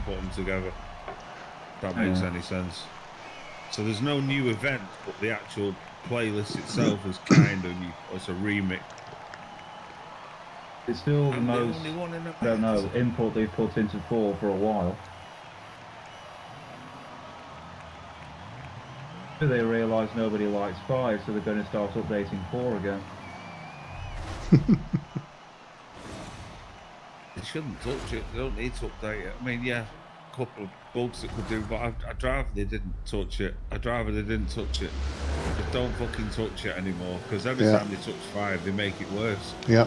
put them together. If that makes any sense. So there's no new events, but the actual playlist itself is kind of new. It's a remix. It's still the most, only one in I don't know, input they've put into 4 for a while. They realise nobody likes 5, so they're going to start updating 4 again. They shouldn't touch it. They don't need to update it. I mean, yeah, a couple of bugs it could do, but I'd rather they didn't touch it. I'd rather they didn't touch it. Just don't fucking touch it anymore, because every time they touch 5, they make it worse. Yeah.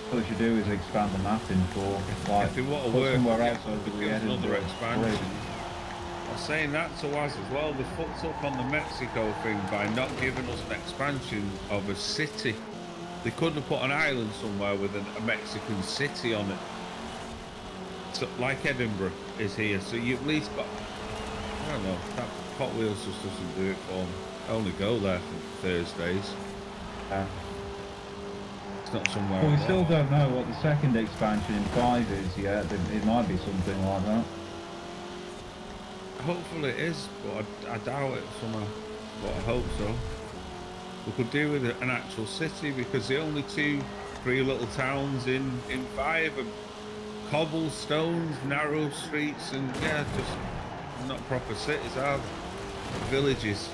What they should do is expand the map in 4. Like, if they want to put work, somewhere else over the give us another Edinburgh expansion. Bridge. I was saying that to us as well. They fucked up on the Mexico thing by not giving us an expansion of a city. They couldn't have put an island somewhere with a Mexican city on it. So, like Edinburgh is here, so you at least got, I don't know, that Hot Wheels just doesn't do it for me. I only go there for Thursdays. It's not somewhere. Well, we still don't know what the second expansion in 5 is yet. It might be something like that. Hopefully it is, but I doubt it somehow. But I hope so. We could do with an actual city, because the only 2-3 little towns in 5 are cobblestones, narrow streets, and yeah, just not proper cities, are they? Villages.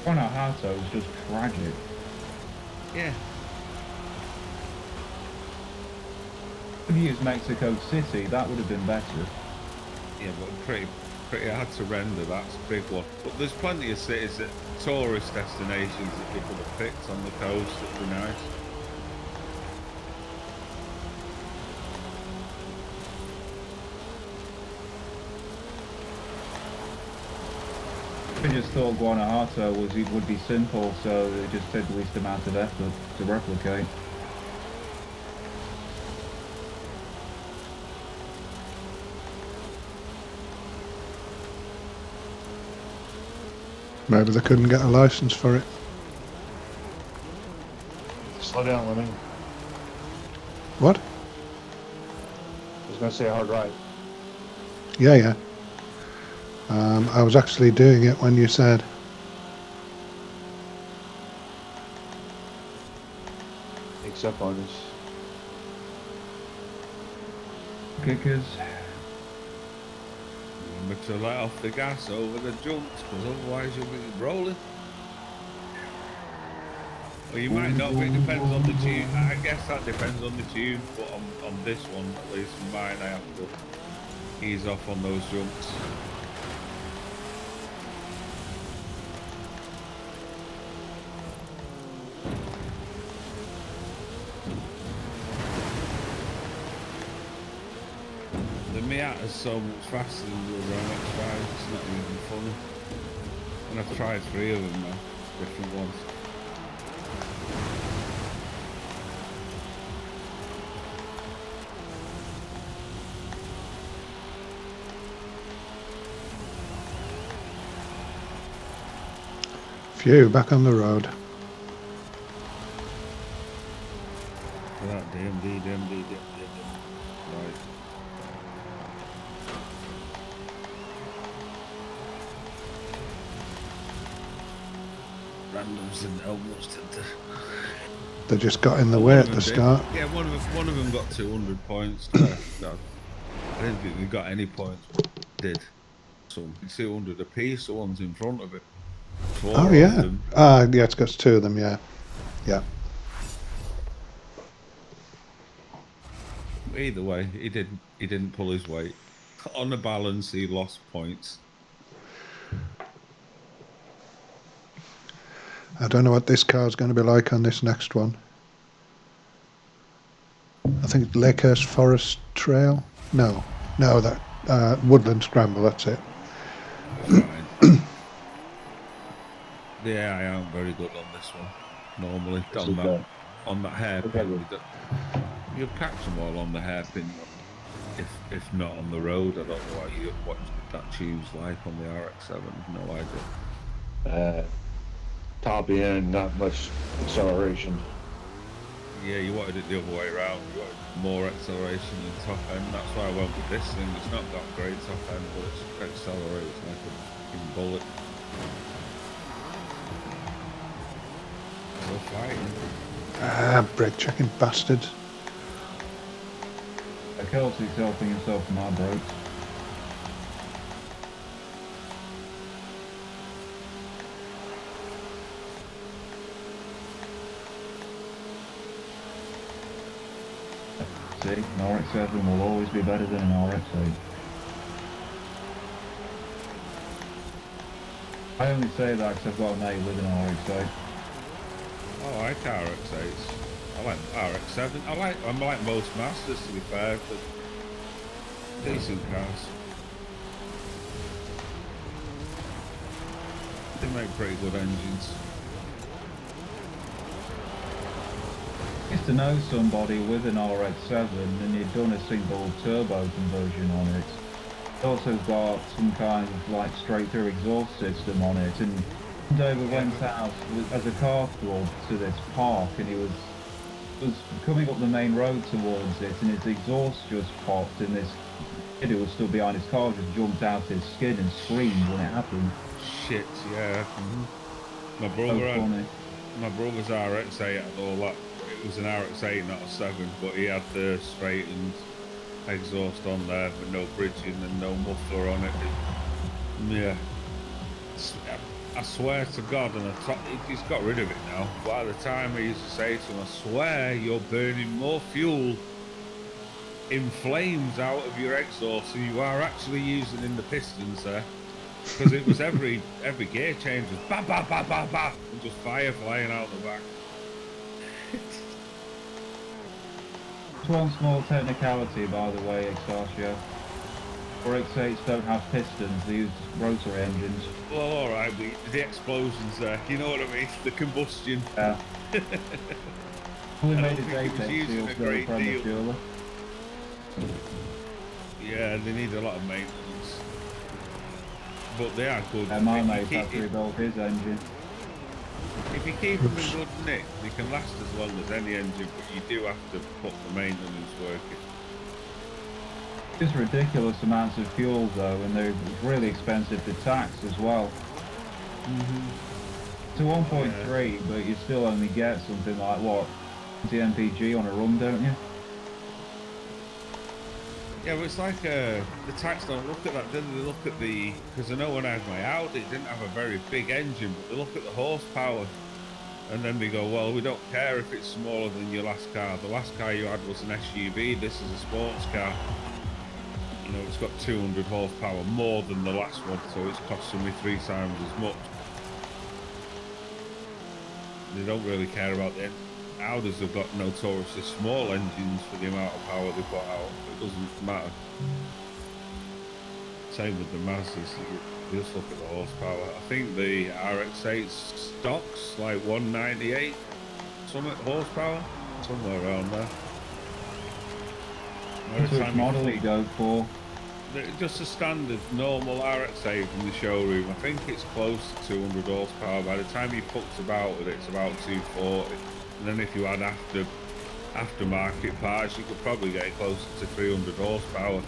Guanajuato is just tragic. Yeah. If you used Mexico City, that would have been better. Yeah, but pretty hard to render. That's a big one. But there's plenty of cities that tourist destinations that people have picked on the coast that would be nice. I just thought Guanajuato would be simple, so it just took the least amount of effort to replicate. Maybe they couldn't get a license for it. Slow down, Lemmy. What? I was going to say hard right. Yeah, yeah. I was actually doing it when you said. Except on this. Kickers. Remember to let off the gas over the jumps, because otherwise you'll be rolling. Well, you might not, but it depends on the tune. I guess that depends on the tune, but on this one, at least for mine, I have to ease off on those jumps. The Miata's so much faster than the MX-5, it's not even funny. And I've tried 3 of them now, different ones. Phew, back on the road. That DMD. Right. Randoms didn't help much, did they? They just got in the way at the start. Yeah, one of them got 200 points. I didn't think they got any points, but did. Some 200 apiece, the ones in front of it. 4 Oh of yeah. them. Yeah, it's got 2 of them. Yeah, yeah. Either way, he didn't pull his weight. On the balance, he lost points. I don't know what this car's going to be like on this next one. I think Lakehurst Forest Trail. No, that Woodland Scramble. That's it. Fine. Yeah, I am very good on this one. Normally, on that hairpin, you'll catch them all on the hairpin. If not on the road, I don't know what that tube's like on the RX-7. No idea. top end, not much acceleration. Yeah, you wanted it the other way around. You wanted more acceleration in top end. That's why I went with this thing. It's not got great top end, but it accelerates like a fucking bullet. We're fighting. Ah, brake checking bastard. Kelsey's helping himself from our brakes. See, an RX-7 will always be better than an RX-8. I only say that because I've got a mate with an RX-8. I like RX-8s. I like RX-7. I like most Masters, to be fair. But decent cars. They make pretty good engines. I used to know somebody with an RX-7 and he'd done a single turbo conversion on it. It also got some kind of like straight through exhaust system on it, and one day we went out as a car club to this park and he was coming up the main road towards it and his exhaust just popped and this kid who was still behind his car just jumped out his skid and screamed when it happened. Shit, yeah. My So brother funny. my brother's RX-8 had all that. It was an RX-8, not a 7, but he had the straightened exhaust on there with no bridging and no muffler on it. Yeah. I swear to God, and he's got rid of it now. But at the time, I used to say to him, I swear you're burning more fuel in flames out of your exhaust than you are actually using in the pistons there. Because it was every gear change was ba ba ba ba ba, and just fire flying out the back. One small technicality, by the way, Exarchio. RX-8s don't have pistons, they use rotary engines. Well, all right, but the explosions there, you know what I mean? The combustion. Yeah. We I made don't a think he was Apex using seals a go great deal. prematurely. Yeah, they need a lot of maintenance. But they are good. My If you mate keep- had to rebuild his engine. If you keep them in good nick, they can last as well as any engine, but you do have to put the maintenance work in. It's ridiculous amounts of fuel though, and they're really expensive to tax as well. To 1.3, but you still only get something like what, 20 mpg on a run, don't you? Yeah, but it's like the tax don't look at that, do they? They look at the, because I know when I had my Audi, it didn't have a very big engine, but they look at the horsepower, and then they go, well, we don't care if it's smaller than your last car. The last car you had was an SUV, this is a sports car. You know, it's got 200 horsepower more than the last one, so it's costing me 3 times as much. They don't really care about the Audis have got notoriously small engines for the amount of power they put out. It doesn't matter. Same with the Mazdas. You just look at the horsepower. I think the RX-8 stocks like 198 something horsepower, somewhere around there. Which model you go for? Just a standard normal RX-8 from the showroom. I think it's close to 200 horsepower. By the time you fucked about with it, it's about 240. And then if you had aftermarket parts, you could probably get it closer to 300 horsepower.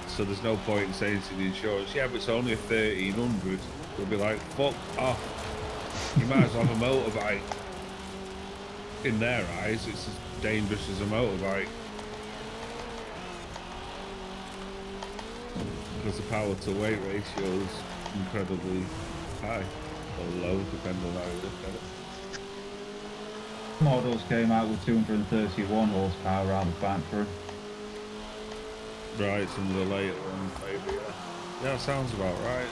So there's no point in saying to the insurance, yeah, but it's only a 1300. They'll be like, fuck off. You might as well have a motorbike. In their eyes, it's as dangerous as a motorbike. Because the power to weight ratio is incredibly high, or low, depending on how you look at it. Models came out with 231 horsepower out of the factory. Right, some of the later ones maybe, yeah. Yeah, that sounds about right.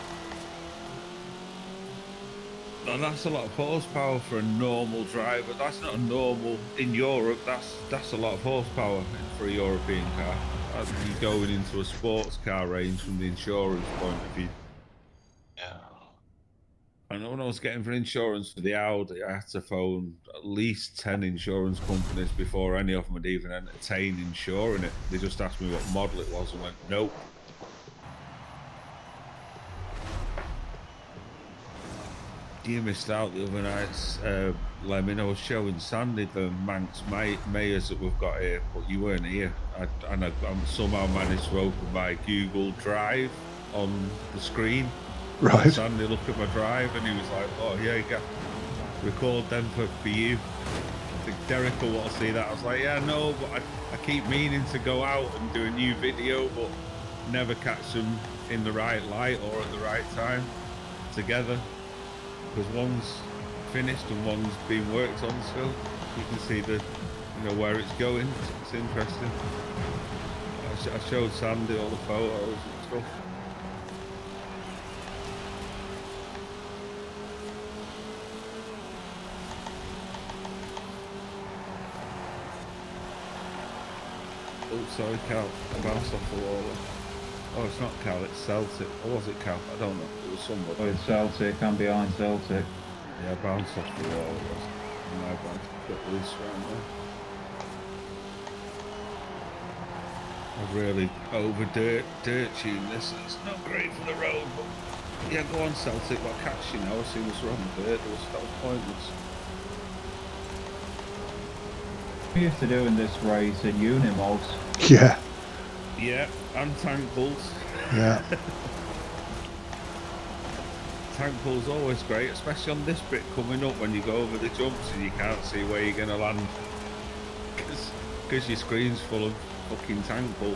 And that's a lot of horsepower for a normal driver. That's not a normal, in Europe, that's a lot of horsepower for a European car. You're going into a sports car range from the insurance point of view. Yeah. I know when I was getting for insurance for the Audi, I had to phone at least 10 insurance companies before any of them would even entertain insuring it. They just asked me what model it was and went, nope. You missed out the other night, Lemon. I was showing Sandy the Manx mayors that we've got here, but you weren't here. I somehow managed to open my Google Drive on the screen. Right. And Sandy looked at my drive and he was like, "Oh yeah, you got record them for you." I think Derek will want to see that. I was like, "Yeah, no, but I keep meaning to go out and do a new video, but never catch them in the right light or at the right time together." Because one's finished and one's being worked on still. You can see where it's going. It's interesting. I showed Sandy all the photos and stuff. Oh, sorry, Cal. I bounced off the wall. Oh, it's not Cal, it's Celtic. Or was it Cal? I don't know. It was somebody. Oh, it's Celtic. I'm behind Celtic. Yeah, I bounced off the wall. It was. And I bounced a bit loose around there. I've really over dirt tuned this. It's not great for the road, but yeah, go on Celtic. What catch you now? As soon as we're on dirt, that was pointless. We used to doing this race in Unimogs. Yeah. Yeah, and tank bulls. Yeah. Tank pull's always great, especially on this bit coming up when you go over the jumps and you can't see where you're going to land because your screen's full of fucking tank pull.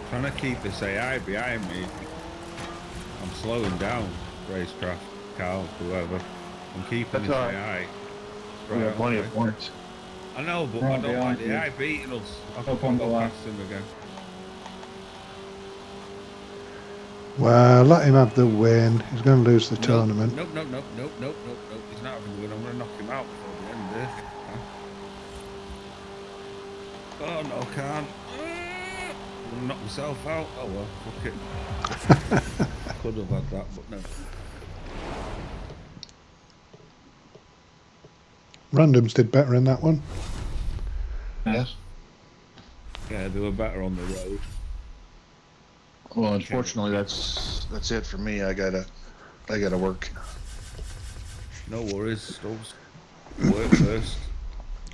Trying to keep this AI behind me. I'm slowing down, racecraft, Carl, whoever. I'm keeping this AI. We have plenty of points. I know, but Right I don't like the behind AI beating us. I Up could on go the left. past him again. Well, let him have the win. He's going to lose the tournament. Nope. He's not having the win. I'm going to knock him out before the end there. Oh, no, I can't. I'm going to knock myself out. Oh, well, fuck it. Could have had that, but no. Randoms did better in that one. Yes. Yeah, they were better on the road. Well, unfortunately, that's it for me. I gotta work. No worries, Stubbs. Work first.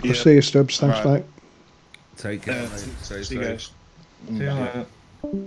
I'll see you, Stubbs. Thanks, Right. mate. Take care, mate. Stay See you safe. guys. See you Bye. later.